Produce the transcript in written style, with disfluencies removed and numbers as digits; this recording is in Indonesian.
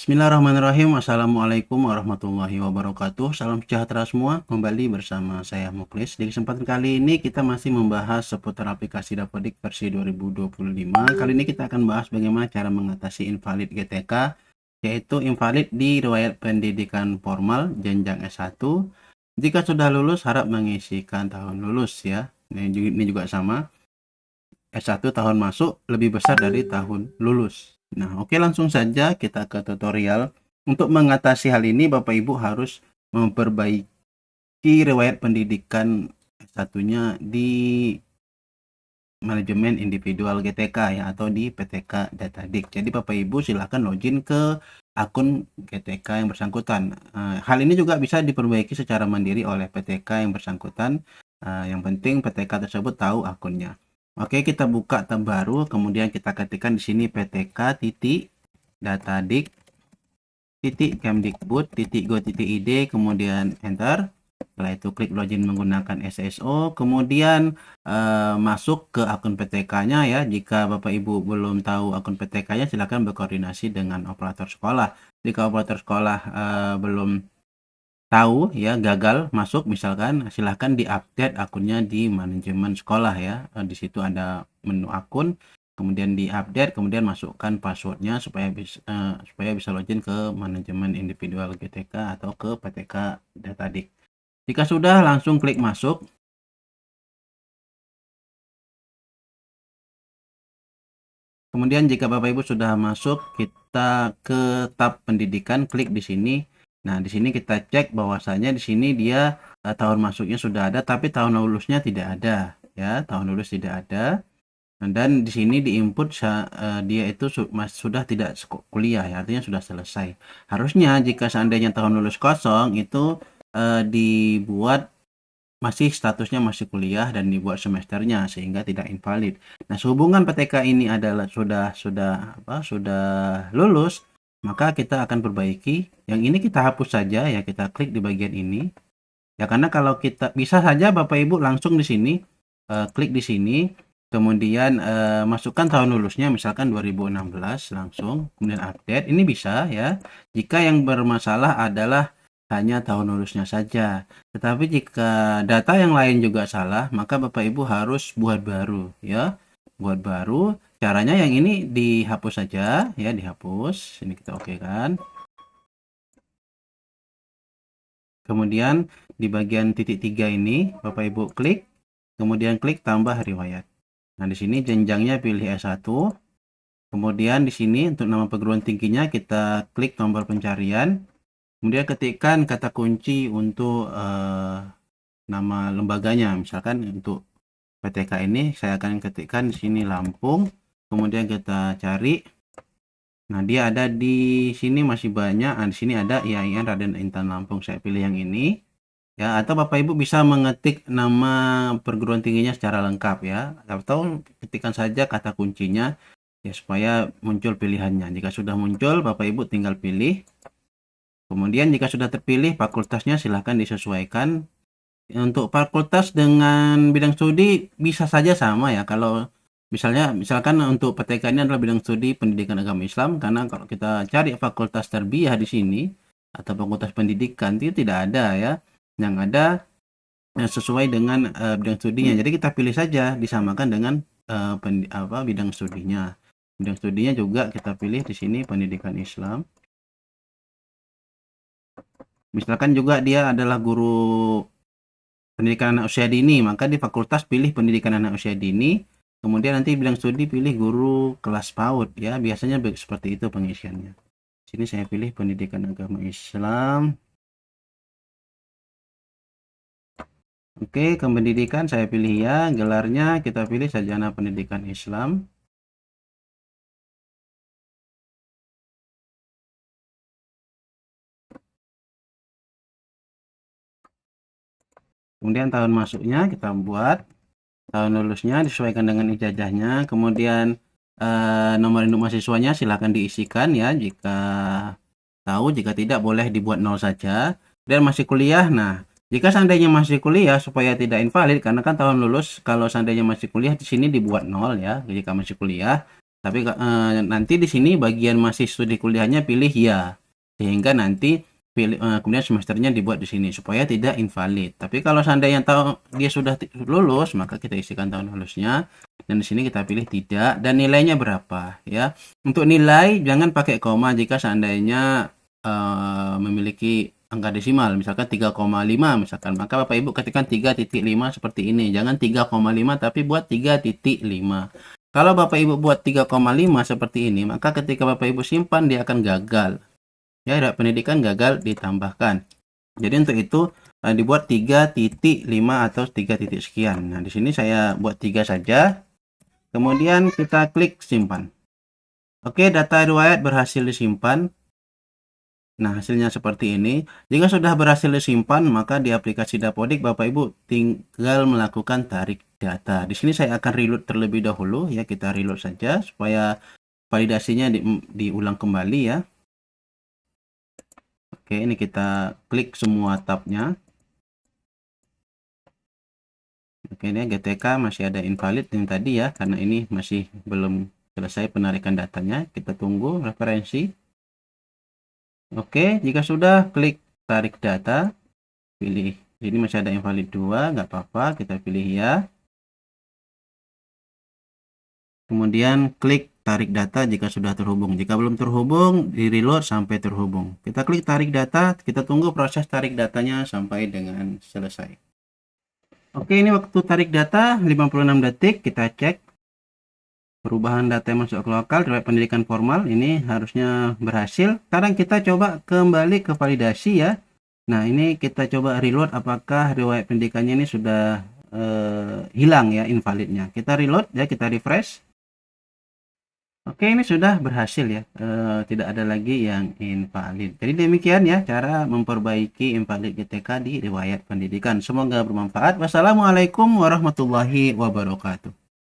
Bismillahirrahmanirrahim. Assalamualaikum warahmatullahi wabarakatuh. Salam sejahtera semua. Kembali bersama saya Muklis. Di kesempatan kali ini kita masih membahas seputar aplikasi Dapodik versi 2025. Kali ini kita akan bahas bagaimana cara mengatasi invalid GTK, yaitu invalid di riwayat pendidikan formal jenjang S1. Jika sudah lulus, harap mengisikan tahun lulus ya. Ini juga sama. S1 tahun masuk lebih besar dari tahun lulus. Nah, oke, langsung saja kita ke tutorial. Untuk mengatasi hal ini, Bapak Ibu harus memperbaiki riwayat pendidikan S1-nya di manajemen individual GTK ya, atau di PTK Datadik. Jadi Bapak Ibu silahkan login ke akun GTK yang bersangkutan. Hal ini juga bisa diperbaiki secara mandiri oleh PTK yang bersangkutan. Yang penting PTK tersebut tahu akunnya. Oke, kita buka tab baru, kemudian kita ketikkan di sini ptk.datadik.kemdikbud.go.id, kemudian enter. Setelah itu klik login menggunakan SSO, kemudian masuk ke akun PTK-nya ya. Jika Bapak Ibu belum tahu akun PTK-nya, silakan berkoordinasi dengan operator sekolah. Jika operator sekolah belum tahu ya, gagal masuk misalkan, silahkan diupdate akunnya di manajemen sekolah ya. Di situ ada menu akun, kemudian diupdate, kemudian masukkan passwordnya supaya bisa login ke manajemen individual GTK atau ke PTK Datadik. Jika sudah, langsung klik masuk. Kemudian jika Bapak Ibu sudah masuk, kita ke tab pendidikan, klik di sini. Nah, di sini kita cek bahwasanya di sini dia tahun masuknya sudah ada, tapi tahun lulusnya tidak ada ya. Tahun lulus tidak ada. Dan di sini di input dia itu sudah tidak kuliah ya, artinya sudah selesai. Harusnya jika seandainya tahun lulus kosong itu dibuat masih statusnya masih kuliah dan dibuat semesternya sehingga tidak invalid. Nah, sehubungan PTK ini adalah sudah lulus, maka kita akan perbaiki. Yang ini kita hapus saja ya, kita klik di bagian ini. Ya, karena kalau kita bisa saja Bapak Ibu langsung di sini klik di sini, kemudian masukkan tahun lulusnya misalkan 2016 langsung, kemudian update. Ini bisa ya. Jika yang bermasalah adalah hanya tahun lulusnya saja. Tetapi jika data yang lain juga salah, maka Bapak Ibu harus buat baru ya. Buat baru. Caranya yang ini dihapus saja ya, dihapus. Ini kita oke kan. Kemudian di bagian titik 3 ini Bapak Ibu klik, kemudian klik tambah riwayat. Nah, di sini jenjangnya pilih S1. Kemudian di sini untuk nama perguruan tingginya kita klik tombol pencarian. Kemudian ketikkan kata kunci untuk nama lembaganya. Misalkan untuk PTK ini saya akan ketikkan di sini Lampung. Kemudian kita cari. Nah, dia ada di sini masih banyak. Nah, di sini ada IAIN Raden Intan Lampung. Saya pilih yang ini. Ya, atau Bapak Ibu bisa mengetik nama perguruan tingginya secara lengkap ya. Atau ketikkan saja kata kuncinya ya supaya muncul pilihannya. Jika sudah muncul, Bapak Ibu tinggal pilih. Kemudian jika sudah terpilih fakultasnya silahkan disesuaikan. Untuk fakultas dengan bidang studi bisa saja sama ya. Kalau misalkan untuk PTK ini adalah bidang studi pendidikan agama Islam, karena kalau kita cari fakultas tarbiyah di sini atau fakultas pendidikan itu tidak ada ya. Yang ada sesuai dengan bidang studinya. Jadi kita pilih saja disamakan dengan bidang studinya. Bidang studinya juga kita pilih di sini pendidikan Islam. Misalkan juga dia adalah guru pendidikan anak usia dini, maka di fakultas pilih pendidikan anak usia dini, kemudian nanti bidang studi pilih guru kelas PAUD ya. Biasanya seperti itu pengisiannya. Sini saya pilih pendidikan agama Islam. Oke, ke pendidikan saya pilih ya, gelarnya kita pilih sarjana pendidikan Islam. Kemudian tahun masuknya kita buat, tahun lulusnya disesuaikan dengan ijazahnya, kemudian nomor induk mahasiswanya silahkan diisikan ya, jika tahu, jika tidak boleh dibuat 0 saja. Dan masih kuliah, nah jika seandainya masih kuliah supaya tidak invalid, karena kan tahun lulus kalau seandainya masih kuliah di sini dibuat 0 ya, jika masih kuliah. Tapi nanti di sini bagian masih studi kuliahnya pilih ya. sehingga nanti kemudian semesternya dibuat di sini supaya tidak invalid. Tapi kalau seandainya tahu dia sudah lulus, maka kita isikan tahun lulusnya, dan di sini kita pilih tidak, dan nilainya berapa ya. Untuk nilai jangan pakai koma jika seandainya memiliki angka desimal, misalkan 3,5 misalkan, maka Bapak Ibu ketikkan 3.5 seperti ini. Jangan 3,5 tapi buat 3.5. Kalau Bapak Ibu buat 3,5 seperti ini, maka ketika Bapak Ibu simpan dia akan gagal. Ya, pendidikan gagal ditambahkan. Jadi untuk itu dibuat 3.5 atau 3 titik sekian. Nah, di sini saya buat 3 saja. Kemudian kita klik simpan. Oke, data riwayat berhasil disimpan. Nah, hasilnya seperti ini. Jika sudah berhasil disimpan, maka di aplikasi Dapodik Bapak Ibu tinggal melakukan tarik data. Di sini saya akan reload terlebih dahulu ya, kita reload saja supaya validasinya diulang kembali ya. Oke, ini kita klik semua tabnya. Oke, ini GTK masih ada invalid yang tadi ya, karena ini masih belum selesai penarikan datanya. Kita tunggu referensi. Oke, jika sudah, klik tarik data, pilih. Ini masih ada invalid 2, nggak apa-apa, kita pilih ya. Kemudian klik tarik data jika sudah terhubung. Jika belum terhubung, di reload sampai terhubung. Kita klik tarik data, kita tunggu proses tarik datanya sampai dengan selesai. Oke, ini waktu tarik data 56 detik, kita cek. Perubahan data yang masuk ke lokal riwayat pendidikan formal ini harusnya berhasil. Sekarang kita coba kembali ke validasi ya. Nah, ini kita coba reload apakah riwayat pendidikannya ini sudah hilang ya invalidnya. Kita reload ya, kita refresh. Oke, ini sudah berhasil ya, tidak ada lagi yang invalid. Jadi demikian ya cara memperbaiki invalid GTK di riwayat pendidikan. Semoga bermanfaat. Wassalamualaikum warahmatullahi wabarakatuh.